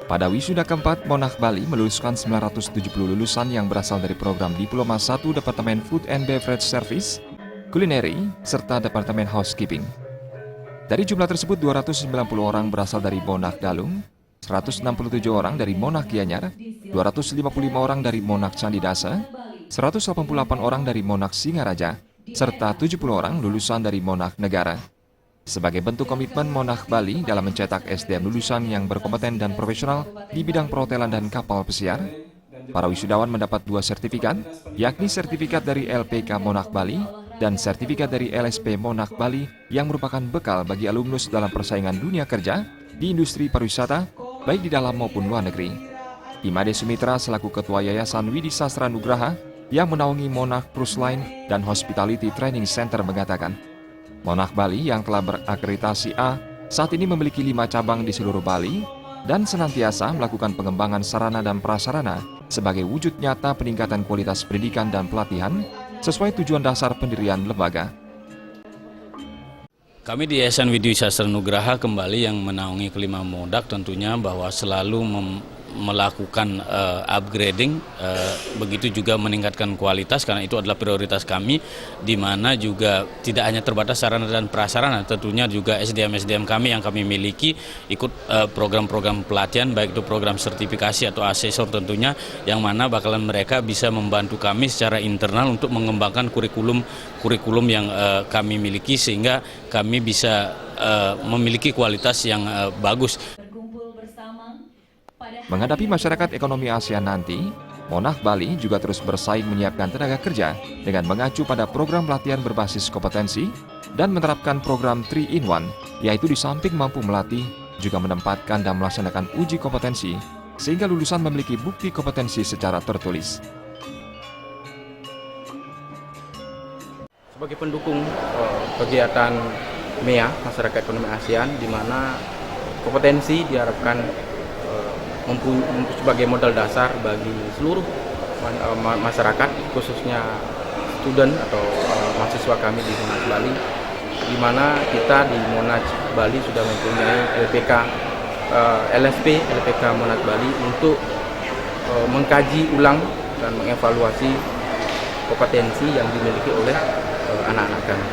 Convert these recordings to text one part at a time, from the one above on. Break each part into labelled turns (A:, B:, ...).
A: Pada wisuda keempat, Monarch Bali meluluskan 970 lulusan yang berasal dari program Diploma 1 Departemen Food and Beverage Service, Culinary, serta Departemen Housekeeping. Dari jumlah tersebut, 290 orang berasal dari Monarch Dalung, 167 orang dari Monarch Gianyar, 255 orang dari Monarch Candidasa, 188 orang dari Monarch Singaraja, serta 70 orang lulusan dari Monarch Negara. Sebagai bentuk komitmen Monarch Bali dalam mencetak SDM lulusan yang berkompeten dan profesional di bidang perhotelan dan kapal pesiar, para wisudawan mendapat 2 sertifikat, yakni sertifikat dari LPK Monarch Bali dan sertifikat dari LSP Monarch Bali yang merupakan bekal bagi alumnus dalam persaingan dunia kerja di industri pariwisata, baik di dalam maupun luar negeri. Imade Sumitra selaku Ketua Yayasan Widi Sastra Nugraha yang menaungi Monarch Cruise Line dan Hospitality Training Center mengatakan, Monarch Bali yang telah berakreditasi A saat ini memiliki 5 cabang di seluruh Bali dan senantiasa melakukan pengembangan sarana dan prasarana sebagai wujud nyata peningkatan kualitas pendidikan dan pelatihan sesuai tujuan dasar pendirian lembaga.
B: Kami di Yayasan Widi Sastra Nugraha kembali yang menaungi kelima Monarch tentunya bahwa selalu melakukan upgrading, begitu juga meningkatkan kualitas karena itu adalah prioritas kami, di mana juga tidak hanya terbatas sarana dan prasarana, tentunya juga SDM kami yang kami miliki ikut program-program pelatihan, baik itu program sertifikasi atau asesor tentunya, yang mana bakalan mereka bisa membantu kami secara internal untuk mengembangkan kurikulum yang kami miliki sehingga kami bisa memiliki kualitas yang bagus.
A: Menghadapi masyarakat ekonomi ASEAN nanti, Monarch Bali juga terus bersaing menyiapkan tenaga kerja dengan mengacu pada program pelatihan berbasis kompetensi dan menerapkan program 3-in-1, yaitu di samping mampu melatih, juga menempatkan dan melaksanakan uji kompetensi, sehingga lulusan memiliki bukti kompetensi secara tertulis.
C: Sebagai pendukung kegiatan MEA, Masyarakat Ekonomi ASEAN, di mana kompetensi diharapkan sebagai modal dasar bagi seluruh masyarakat, khususnya student atau mahasiswa kami di Monarch Bali, di mana kita di Monarch Bali sudah mempunyai LPK, LPK Monarch Bali untuk mengkaji ulang dan mengevaluasi kompetensi yang dimiliki oleh anak-anak kami.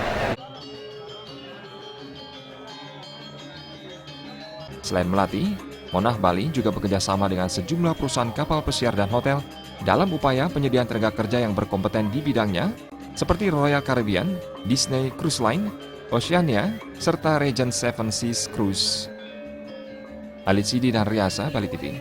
A: Selain melatih, Monarch Bali juga bekerja sama dengan sejumlah perusahaan kapal pesiar dan hotel dalam upaya penyediaan tenaga kerja yang berkompeten di bidangnya, seperti Royal Caribbean, Disney Cruise Line, Oceania, serta Regent Seven Seas Cruise. Alid Sidi dan Riasa, Bali TV.